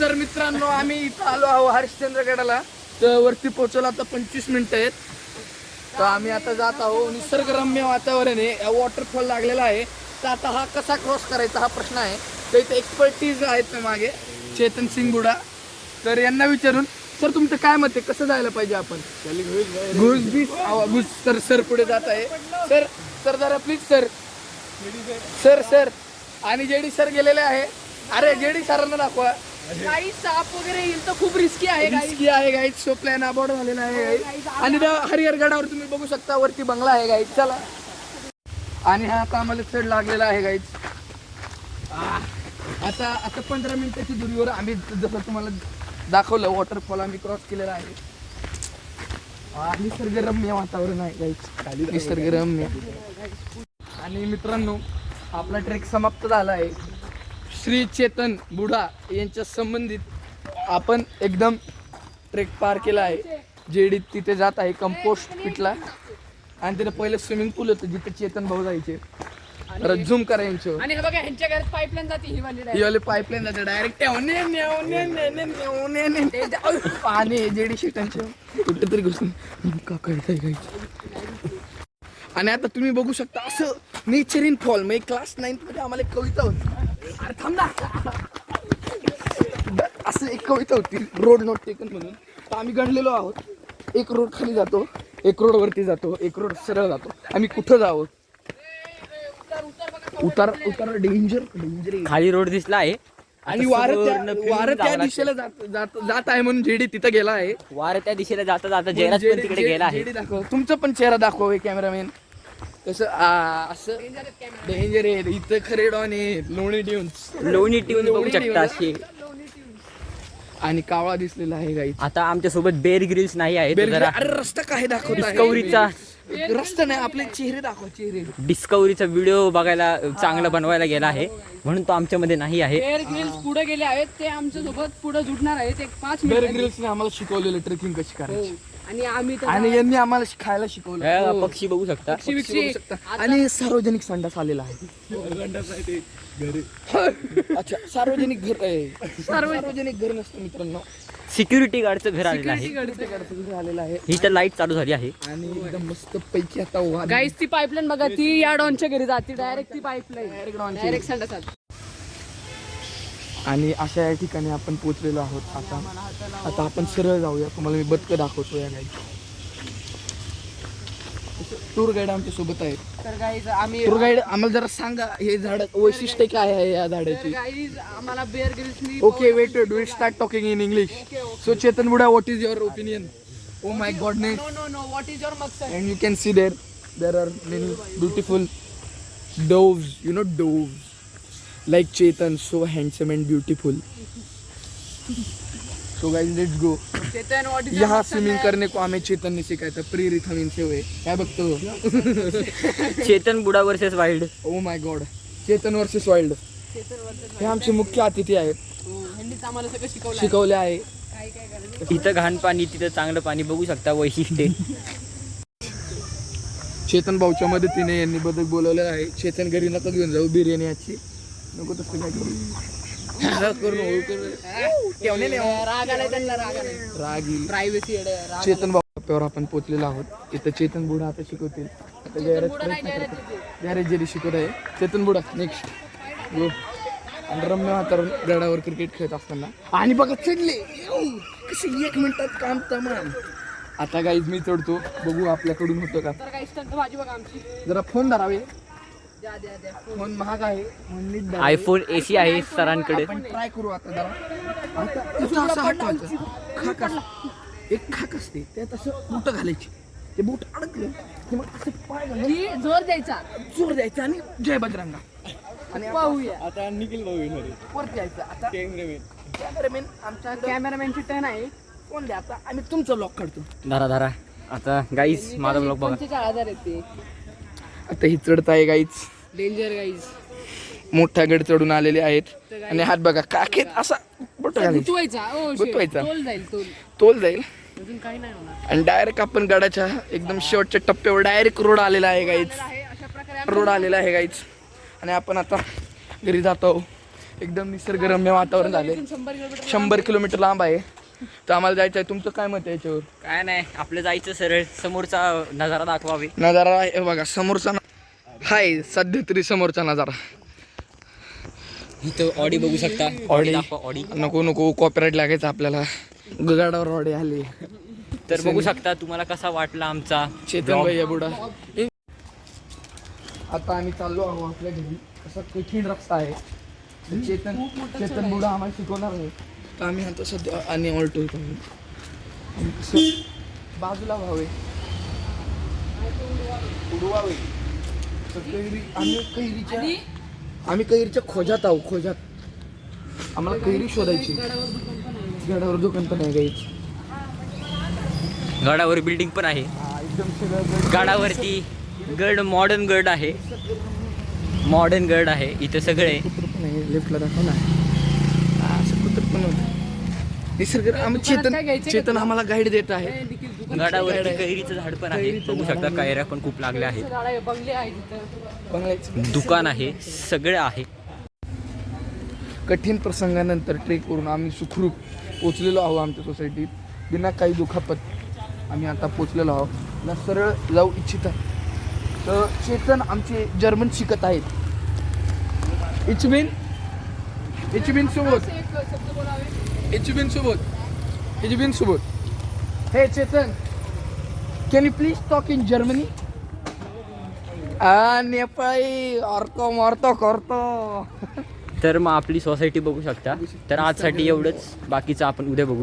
तर मित्रांनो आम्ही इथं आलो आहो हरिश्चंद्रगडाला. तर वरती पोहोचलो आता 25 मिनिटं आहेत. तर आम्ही आता जात आहो. निसर्गरम्य वातावरण आहे, वॉटरफॉल लागलेला आहे. तर आता हा कसा क्रॉस करायचा हा प्रश्न आहे. तर इथे एक्सपर्टीज आहेत ना मागे, चेतन सिंग बुडा. तर यांना विचारून सर तुमचं काय मत आहे, कसं जायला पाहिजे आपण? घुस सर सर पुढे जात आहे. सर सर जरा प्लीज सर सर सर आणि जेडी सर गेलेले आहे. अरे जेडी सरांना दाखवा. काही साप वगैरे येईल तर खूप रिस्की आहे. रिस्की आहे गाईज. सो प्लॅन अबॉर्ड झालेला आहे गाईज. आणि हरिहरगडावर तुम्ही बघू शकता वरती बंगला आहे गाईज. चला. आणि हा आता आम्हाला चढ लागलेला आहे गाईज. आता आता 15 मिनिटाची दुरीवर आम्ही जसं तुम्हाला दाखवलं वॉटरफॉल आम्ही क्रॉस केलेला आहे. निसर्गरम्य वातावरण आहे गाईज, निसर्गरम्य. आणि मित्रांनो आपला ट्रेक समाप्त झाला आहे. श्री चेतन बुडा यांच्या संबंधित आपण एकदम ट्रेक पार केला आहे. जेडी तिथे जात आहे कंपोस्ट पिटला. आणि तिथे पहिलं स्विमिंग पूल होतं जिथे चेतन भाऊ जायचे. झूम करा यांच्यावर. आणि बघा ह्यांच्या घरात पाईपलाईन जाते ही वाली पाईपलाईन जाते डायरेक्ट. आणि जेडी शेटांच्या कुठेतरी घुसून आणि आता तुम्ही बघू शकता असं नेचर इन फॉल. म्हणजे क्लास 9th मध्ये आम्हाला एक कविता होती. अरे थांब ना. असं एक कविता होती रोड नॉट टेकन म्हणून. तर आम्ही गणलेलो आहोत. एक रोड खाली जातो, एक रोड वरती जातो, एक रोड सरळ जातो. आम्ही कुठं जावं? उतार उतार डेंजर डेंजर. खाली रोड दिसला आहे आणि वारं त्या दिशेला जात आहे म्हणून जेडी तिथं गेला आहे. वारं त्या दिशेला जाता जाता जयराज पण तिकडे गेला आहे. दाखव तुमचं पण चेहरा दाखव हे कॅमेरामॅन. कसं असं डेंजर आहे इथं. खरे डॉन आहे. लोणी ट्यून बघू शकता अशी. आणि कावळा दिसलेला आहे गाईज. आता आमच्या सोबत बेअर ग्रिल्स नाही आहे. अरे रस्ता काय दाखवत डिस्कवरीचा रस्ता नाही, आपले चेहरे दाखव. चेहरे डिस्कवरीचा व्हिडिओ बघायला चांगला बनवायला गेला आहे म्हणून तो आमच्यामध्ये नाही आहे. बेअर ग्रिल्स पुढे गेले आहेत. ते आमच्या सोबत पुढे जुटणार आहेत. एक 5 बेअर मिनिट. ग्रिल्सने आम्हाला शिकवलेलं ट्रेकिंग कशी करायची. आणि आम्ही तर आणि यांनी आम्हाला खायला शिकवलं. पक्षी बघू शकता. पक्षी बघू शकता. आणि सार्वजनिक संडास आलेला आहे. अच्छा सार्वजनिक घर आहे. सार्वजनिक घर नसतं मित्रांनो. सिक्युरिटी गार्डचं घर आलेलं आहे. घर आलेलं आहे. ही तर लाईट चालू झाली आहे. आणि एकदम मस्त पैकी आता गाईस ती पाईपलाईन बघा. ती या डॉनच्या घरी जाते डायरेक्ट. ती पाईपलाईन डायरेक्ट संडासात. आणि अशा या ठिकाणी आपण पोहोचलेलो आहोत. आता आपण सरळ जाऊया. तुम्हाला मी बदकं दाखवतो या गाईड. टूर गाईड आमच्या सोबत आहे. तर गाईज आम्ही टूर गाईड आम्हाला जरा सांगा हे झाड वैशिष्ट्य काय आहे या झाडाची. गाईज आम्हाला बेअर ग्रिल्सनी okay wait do it start talking in English. So Chetan Buda what is your opinion? Oh my goodness. No what is your मकसद? And you can see there are many beautiful doves, you know, doves like Chetan, so handsome and beautiful. So guys, let's go. Chetan what is यहाँ swimming करने को हमें चेतन ने सिखाया था. प्रेरित हम इनसे हुए. काय बघतो? Chetan Buda versus wild. Oh my god. Chetan versus wild. हे आमचे मुख्य अतिथी आहेत. ह्यांनीच आम्हाला सगळं शिकवले आहे. काय काय करायचं. इथं घाण पाणी तिथं चांगलं पाणी बघू शकता. वैशिष्ट्य चेतन भाऊच्या मदतीने यांनी बदक बोलवलेला आहे. चेतन घरी नका घेऊन जाऊ बिर्याणी आजची. नको तसं काय करू. राग आलाय त्यांना. राग येईल. प्रायव्हसी. चेतन बाप्यावर आपण पोहोचलेलो आहोत. इथं चेतन बुडा आता शिकवतील. आता गॅरेज जरी शिकवत आहे. Chetan Buda next go. आणि रम्य वातावरण गडावर क्रिकेट खेळत असताना. आणि बघा चढले कसे 1 मिनिटात काम तमाम. आता गाईज मी चढतो. बघू आपल्याकडून होतं का. तर गाईस तर भाजी बघा आमची. जरा फोन धरावे. द्या फोन महाग आहे. आयफोन AC आहे सरांकडे. आपण ट्राय करू आता जरा. आता इथं असं हटवायचं. खाक असते. एक खाक असते त्यात असं बुट घालायची. ते बूट अडकले की मग असं पाय घालून की जोर द्यायचा. जोर द्यायचा आणि जय बजरंगा. आणि पाहूया. आता निखिल भाऊ वरती यायचं. आता कॅमेरामॅन आमच्या कॅमेरामॅनची टर्न आहे. फोन द्या. आता आम्ही तुमचं ब्लॉग काढतो. धरा. आता गाईस माझा ब्लॉग बघा. 45,000 येते. आता ही चढत आहे गाईच. Danger guys. मोठा गड चढून आलेले आहेत. आणि हात बघा काखेत असा बोट घालायचा. गुतवायचा. तोल जाईल. तोल जाईल. अजून काही नाही होणार. आणि डायरेक्ट आपण गडाच्या एकदम शेवटच्या टप्प्यावर डायरेक्ट रोड आलेला आहे गाईच. अशा प्रकारे रोड आलेला आहे गाईच. आणि आपण आता घरी जातो. एकदम निसर्गरम्य वातावरण झाले. 100 किलोमीटर लांब आहे. तर आम्हाला जायचं आहे. तुमचं काय मत आहे याच्यावर? काय नाही, आपलं जायचं सरळ, समोरचा नजारा दाखवावे. नजारा हे बघा समोरचा हाय, सध्या तरी समोरचा नजारा. इथं ऑडी बघू शकता. ऑडी दाखवा, ऑडी. नको कॉपीराइट लागायचं आपल्याला. गडावर ऑडी आली. तर बघू शकता तुम्हाला कसा वाटला आमचा चेतन vlog. भैया बुडा. आता आम्ही चाललो आहोत आपल्या घरी. असा कठीण रस्ता आहे. तर चेतन बुडा आम्हाला शिकवणार नाही. तर आम्ही आता सध्या आणि ऑल्टो बाजूला व्हावे, उडवावे. तर आम्ही कैरीच्या खोजात आहोत. खोजात आम्हाला कैरी शोधायची. गडावर दुकान पण आहे गाईच. गडावर बिल्डिंग पण आहे. एकदम सगळं गडावरती गड मॉडर्न गड आहे. मॉडर्न गड आहे इथं सगळे. कुत्र पण आहे. लेफ्टला दाखव ना. असं कुत्र पण होतं. निसर्ग चेतन आम्हाला गाईड देत आहे. गडावरती कैरीचं झाड पण आहे. बघू शकता कैऱ्या पण खूप लागल्या आहेत. बंगले आहे तिथं. बंगल्याचं दुकान आहे, सगळं आहे. कठीण प्रसंगानंतर ट्रेक करून आम्ही सुखरूप पोचलेलो आहोत आमच्या सोसायटीत. बिना काही दुखापत आम्ही आता पोचलेलो आहोत. ना सरळ जाऊ इच्छित आहे. तर चेतन आमचे जर्मन शिकत आहेत. इचबिन सोबत इचबिन सोबत. हे Chetan, can you please talk in Germany? Nepali अर्को मारतो करतो. तर मग आपली सोसायटी बघू शकता. तर आजसाठी एवढंच, बाकीचं आपण उद्या बघू.